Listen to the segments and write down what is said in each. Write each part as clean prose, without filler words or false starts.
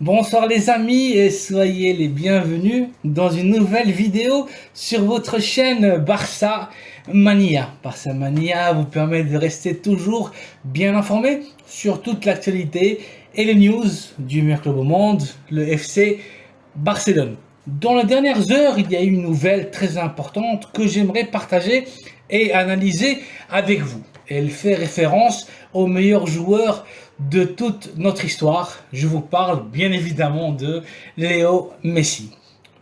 Bonsoir les amis et soyez les bienvenus dans une nouvelle vidéo sur votre chaîne Barça Mania. Barça Mania vous permet de rester toujours bien informé sur toute l'actualité et les news du meilleur club au monde, le FC Barcelone. Dans les dernières heures, il y a eu une nouvelle très importante que j'aimerais partager et analyser avec vous. Elle fait référence aux meilleurs joueurs de toute notre histoire. Je vous parle bien évidemment de Léo Messi.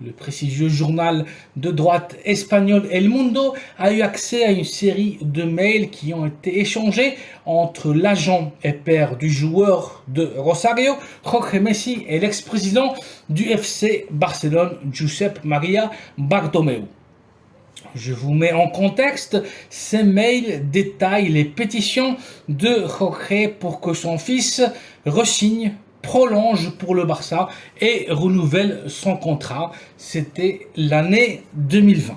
Le prestigieux journal de droite espagnol El Mundo a eu accès à une série de mails qui ont été échangés entre l'agent et père du joueur de Rosario, Jorge Messi, et l'ex-président du FC Barcelone, Josep Maria Bartomeu. Je vous mets en contexte, ces mails détaillent les pétitions de Jorge pour que son fils re-signe, prolonge pour le Barça et renouvelle son contrat. C'était l'année 2020.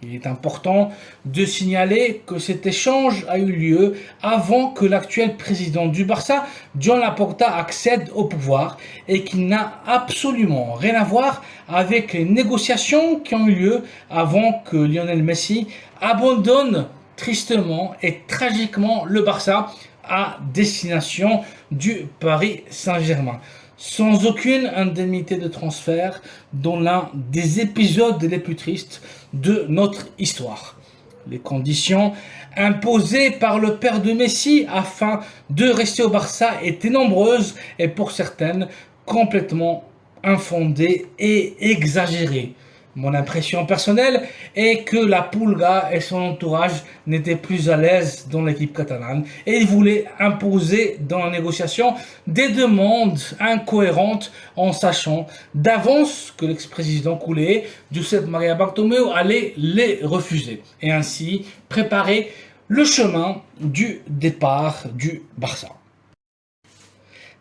Il est important de signaler que cet échange a eu lieu avant que l'actuel président du Barça, Joan Laporta, accède au pouvoir et qu'il n'a absolument rien à voir avec les négociations qui ont eu lieu avant que Lionel Messi abandonne tristement et tragiquement le Barça à destination du Paris Saint-Germain, sans aucune indemnité de transfert, dans l'un des épisodes les plus tristes de notre histoire. Les conditions imposées par le père de Messi afin de rester au Barça étaient nombreuses et pour certaines complètement infondées et exagérées. Mon impression personnelle est que la Pulga et son entourage n'étaient plus à l'aise dans l'équipe catalane et ils voulaient imposer dans la négociation des demandes incohérentes en sachant d'avance que l'ex-président coulé, Josep Maria Bartomeu, allait les refuser et ainsi préparer le chemin du départ du Barça.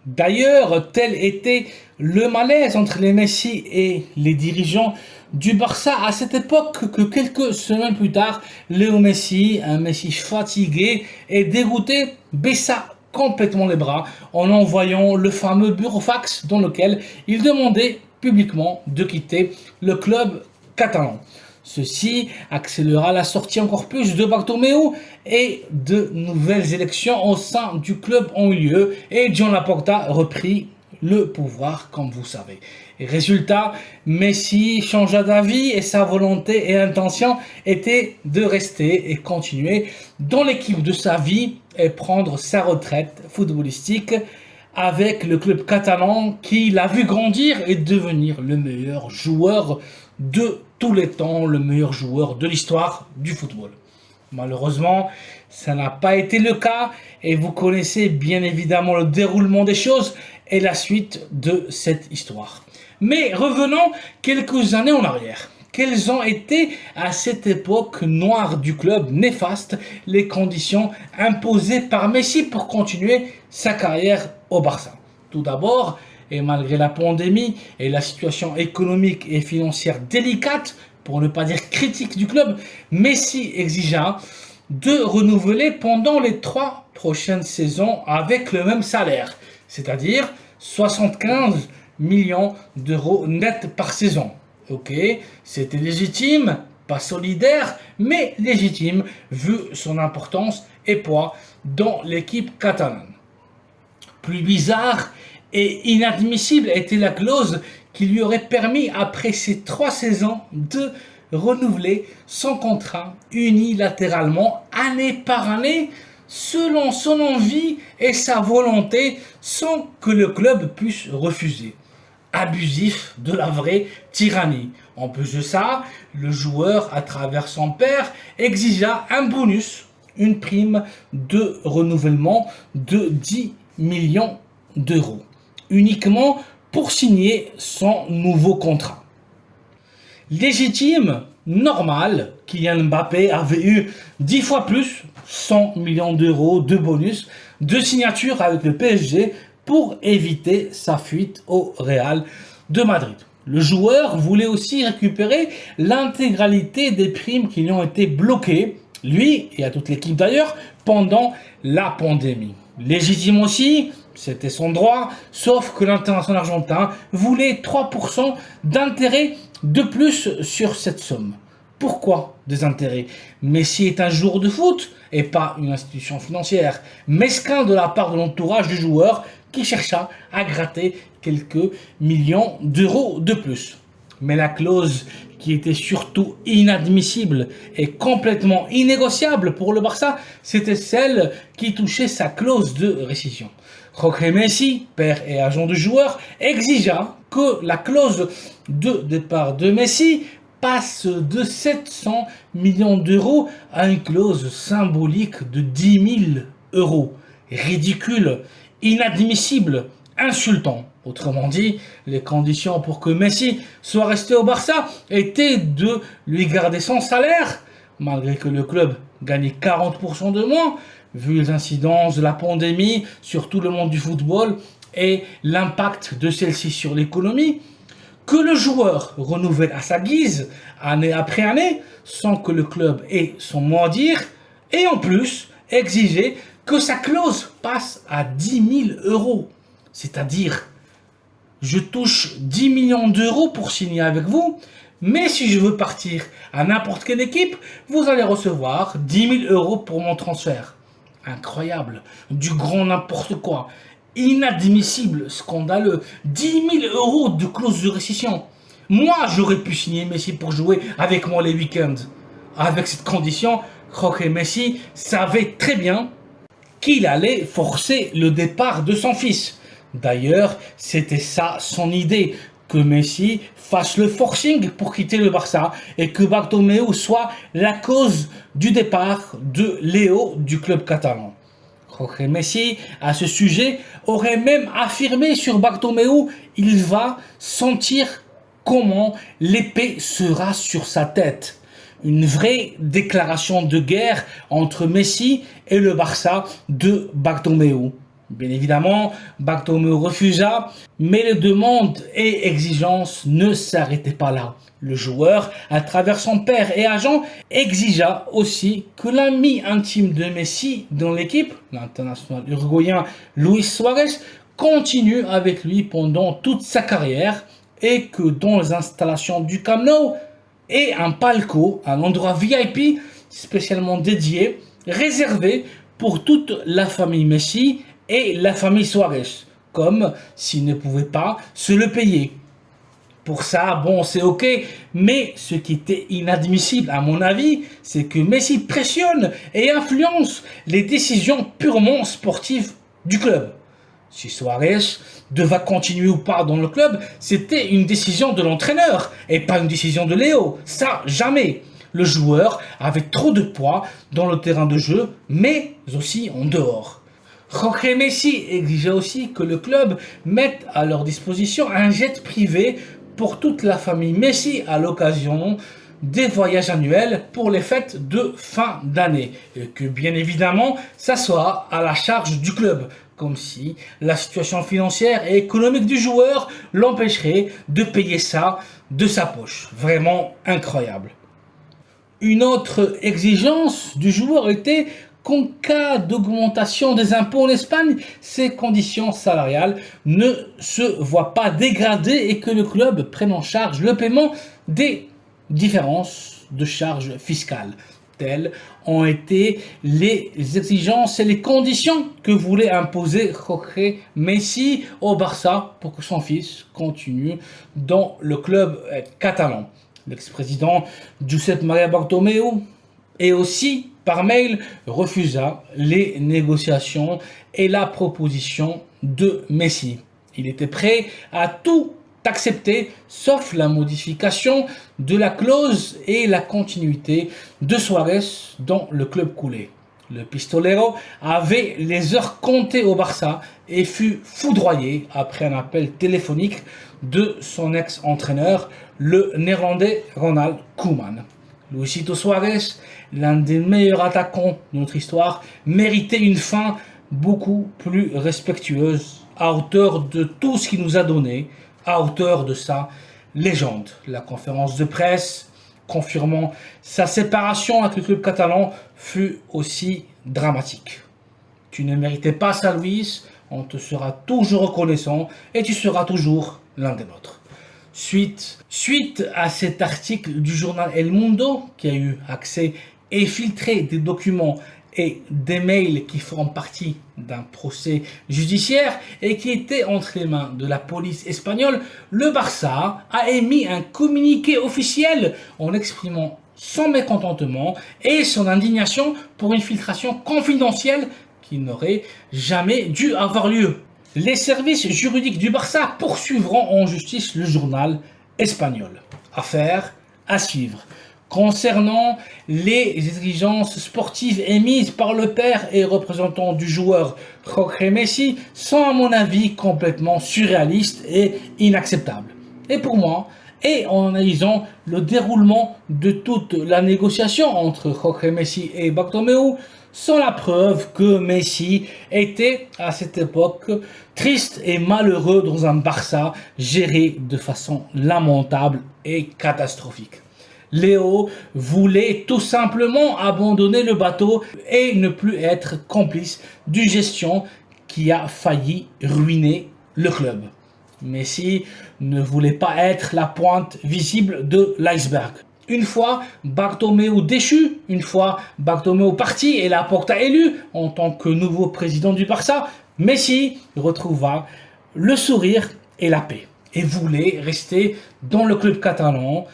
D'ailleurs, tel était le malaise entre les Messi et les dirigeants du Barça à cette époque que quelques semaines plus tard, Léo Messi, un Messi fatigué et dégoûté, baissa complètement les bras en envoyant le fameux burofax dans lequel il demandait publiquement de quitter le club catalan. Ceci accélérera la sortie encore plus de Bartomeu et de nouvelles élections au sein du club ont eu lieu et Joan Laporta reprit le pouvoir, comme vous savez. Et résultat, Messi changea d'avis et sa volonté et intention était de rester et continuer dans l'équipe de sa vie et prendre sa retraite footballistique avec le club catalan qui l'a vu grandir et devenir le meilleur joueur de tous les temps, le meilleur joueur de l'histoire du football. Malheureusement, ça n'a pas été le cas et vous connaissez bien évidemment le déroulement des choses et la suite de cette histoire. Mais revenons quelques années en arrière. Quelles ont été à cette époque noire du club néfaste les conditions imposées par Messi pour continuer sa carrière au Barça? Tout d'abord, et malgré la pandémie et la situation économique et financière délicate, pour ne pas dire critique du club, Messi exigea de renouveler pendant les 3 prochaines saisons avec le même salaire, c'est-à-dire 75 millions d'euros net par saison. Ok, c'était légitime, pas solidaire, mais légitime vu son importance et poids dans l'équipe catalane. Plus bizarre et inadmissible était la clause qui lui aurait permis, après ces 3 saisons, de renouveler son contrat unilatéralement, année par année, selon son envie et sa volonté, sans que le club puisse refuser. Abusif de la vraie tyrannie. En plus de ça, le joueur, à travers son père, exigea un bonus, une prime de renouvellement de 10 millions d'euros, uniquement pour signer son nouveau contrat. Légitime, normal, Kylian Mbappé avait eu 10 fois plus, 100 millions d'euros de bonus, de signature avec le PSG pour éviter sa fuite au Real de Madrid. Le joueur voulait aussi récupérer l'intégralité des primes qui lui ont été bloquées, lui et à toute l'équipe d'ailleurs, pendant la pandémie. Légitime aussi, C'était son droit, sauf que l'international argentin voulait 3% d'intérêt de plus sur cette somme. Pourquoi des intérêts? Messi est un joueur de foot et pas une institution financière. Mesquin de la part de l'entourage du joueur qui chercha à gratter quelques millions d'euros de plus. Mais la clause qui était surtout inadmissible et complètement innégociable pour le Barça, c'était celle qui touchait sa clause de rescission. Jorge Messi, père et agent du joueur, exigea que la clause de départ de Messi passe de 700 millions d'euros à une clause symbolique de 10 000 euros. Ridicule, inadmissible, insultant. Autrement dit, les conditions pour que Messi soit resté au Barça étaient de lui garder son salaire, malgré que le club gagnait 40% de moins, vu les incidences de la pandémie sur tout le monde du football et l'impact de celle-ci sur l'économie, que le joueur renouvelle à sa guise, année après année, sans que le club ait son mot à dire, et en plus exiger que sa clause passe à 10 000 euros. C'est-à-dire, je touche 10 millions d'euros pour signer avec vous, mais si je veux partir à n'importe quelle équipe, vous allez recevoir 10 000 euros pour mon transfert. Incroyable, du grand n'importe quoi, inadmissible, scandaleux, 10 000 euros de clause de rescission. Moi, j'aurais pu signer Messi pour jouer avec moi les week-ends. Avec cette condition, Jorge Messi savait très bien qu'il allait forcer le départ de son fils. D'ailleurs, c'était ça son idée, que Messi fasse le forcing pour quitter le Barça et que Bartomeu soit la cause du départ de Léo du club catalan. Jorge Messi, à ce sujet, aurait même affirmé sur Bartomeu, il va sentir comment l'épée sera sur sa tête. Une vraie déclaration de guerre entre Messi et le Barça de Bartomeu. Bien évidemment, Bartomeu refusa, mais les demandes et exigences ne s'arrêtaient pas là. Le joueur, à travers son père et agent, exigea aussi que l'ami intime de Messi dans l'équipe, l'international uruguayen Luis Suarez, continue avec lui pendant toute sa carrière et que dans les installations du Camp Nou ait un palco, un endroit VIP spécialement dédié, réservé pour toute la famille Messi et la famille Suarez, comme s'ils ne pouvaient pas se le payer. Pour ça, bon, c'est ok, mais ce qui était inadmissible à mon avis, c'est que Messi pressionne et influence les décisions purement sportives du club. Si Suarez devait continuer ou pas dans le club, c'était une décision de l'entraîneur et pas une décision de Léo. Ça, jamais. Le joueur avait trop de poids dans le terrain de jeu, mais aussi en dehors. Jorge Messi exigeait aussi que le club mette à leur disposition un jet privé pour toute la famille Messi à l'occasion des voyages annuels pour les fêtes de fin d'année. Et que bien évidemment, ça soit à la charge du club, comme si la situation financière et économique du joueur l'empêcherait de payer ça de sa poche. Vraiment incroyable. Une autre exigence du joueur était qu'en cas d'augmentation des impôts en Espagne, ses conditions salariales ne se voient pas dégradées et que le club prenne en charge le paiement des différences de charges fiscales. Telles ont été les exigences et les conditions que voulait imposer Jorge Messi au Barça pour que son fils continue dans le club catalan. L'ex-président Josep Maria Bartomeu et aussi par mail refusa les négociations et la proposition de Messi. Il était prêt à tout accepter sauf la modification de la clause et la continuité de Suarez dans le club coulé. Le pistolero avait les heures comptées au Barça et fut foudroyé après un appel téléphonique de son ex-entraîneur, le néerlandais Ronald Koeman. Luisito Suarez, l'un des meilleurs attaquants de notre histoire, méritait une fin beaucoup plus respectueuse, à hauteur de tout ce qu'il nous a donné, à hauteur de sa légende. La conférence de presse confirmant sa séparation avec le club catalan fut aussi dramatique. Tu ne méritais pas ça, Luis. on te sera toujours reconnaissant et tu seras toujours l'un des nôtres. Suite à cet article du journal El Mundo, qui a eu accès et filtré des documents et des mails qui font partie d'un procès judiciaire et qui étaient entre les mains de la police espagnole, le Barça a émis un communiqué officiel en exprimant son mécontentement et son indignation pour une filtration confidentielle qui n'aurait jamais dû avoir lieu. Les services juridiques du Barça poursuivront en justice le journal espagnol. Affaire à suivre. Concernant les exigences sportives émises par le père et représentant du joueur Jorge Messi, sont à mon avis complètement surréalistes et inacceptables. Et pour moi, et en analysant le déroulement de toute la négociation entre Jorge Messi et Bartomeu, sont la preuve que Messi était à cette époque triste et malheureux dans un Barça géré de façon lamentable et catastrophique. Léo voulait tout simplement abandonner le bateau et ne plus être complice d'une gestion qui a failli ruiner le club. Messi ne voulait pas être la pointe visible de l'iceberg. Une fois Bartomeu déchu, une fois Bartomeu parti et Laporta élu en tant que nouveau président du Barça, Messi retrouva le sourire et la paix et voulait rester dans le club catalan.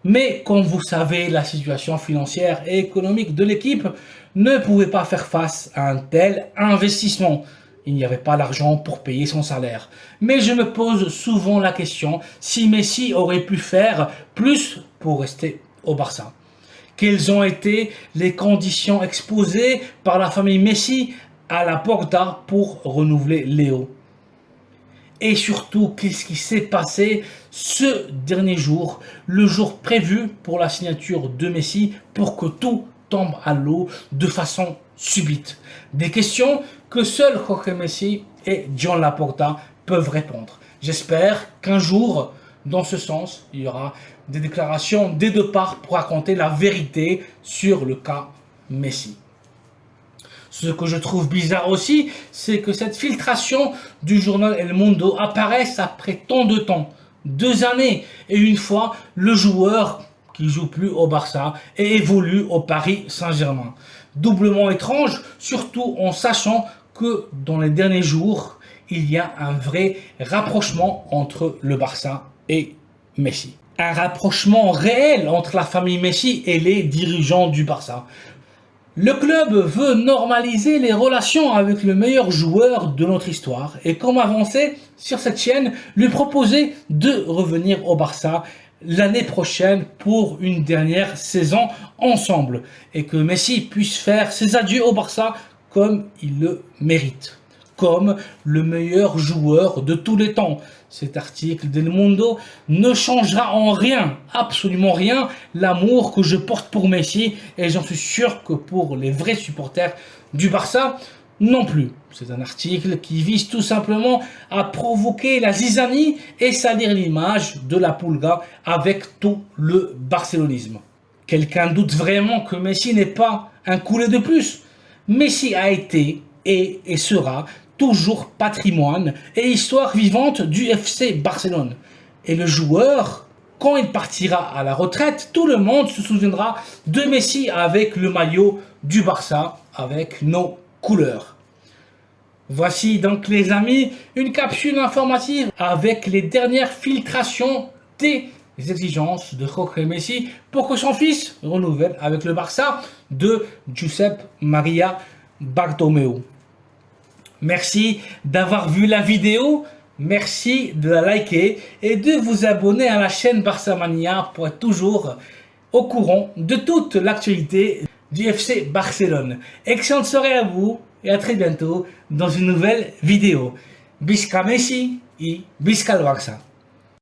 Mais comme vous savez, la situation financière et économique de l'équipe ne pouvait pas faire face à un tel investissement. Il n'y avait pas l'argent pour payer son salaire. Mais je me pose souvent la question si Messi aurait pu faire plus pour rester au Barça. Quelles ont été les conditions exposées par la famille Messi à Laporta pour renouveler Léo? Et surtout, qu'est-ce qui s'est passé ce dernier jour, le jour prévu pour la signature de Messi, pour que tout tombe à l'eau de façon subite? Des questions que seuls Jorge Messi et Joan Laporta peuvent répondre. J'espère qu'un jour, dans ce sens, il y aura des déclarations des deux parts pour raconter la vérité sur le cas Messi. Ce que je trouve bizarre aussi, c'est que cette filtration du journal El Mundo apparaisse après tant de temps, 2 années, et une fois le joueur qui joue plus au Barça et évolue au Paris Saint-Germain. Doublement étrange, surtout en sachant que dans les derniers jours, il y a un vrai rapprochement entre le Barça et Messi. Un rapprochement réel entre la famille Messi et les dirigeants du Barça. Le club veut normaliser les relations avec le meilleur joueur de notre histoire et comme avancé sur cette chaîne, lui proposer de revenir au Barça l'année prochaine pour une dernière saison ensemble et que Messi puisse faire ses adieux au Barça comme il le mérite, comme le meilleur joueur de tous les temps. Cet article d'El Mundo ne changera en rien, absolument rien, l'amour que je porte pour Messi et j'en suis sûr que pour les vrais supporters du Barça non plus. C'est un article qui vise tout simplement à provoquer la zizanie et salir l'image de la Pulga avec tout le barcelonisme. Quelqu'un doute vraiment que Messi n'est pas un coulé de plus? Messi a été et sera toujours patrimoine et histoire vivante du FC Barcelone. Et le joueur, quand il partira à la retraite, tout le monde se souviendra de Messi avec le maillot du Barça, avec nos couleurs. Voici donc les amis, une capsule informative avec les dernières filtrations des exigences de Jorge Messi pour que son fils renouvelle avec le Barça de Josep Maria Bartomeu. Merci d'avoir vu la vidéo, merci de la liker et de vous abonner à la chaîne Barçamania pour être toujours au courant de toute l'actualité du FC Barcelone. Excellente soirée à vous et à très bientôt dans une nouvelle vidéo. Visca Messi et Visca le Barça.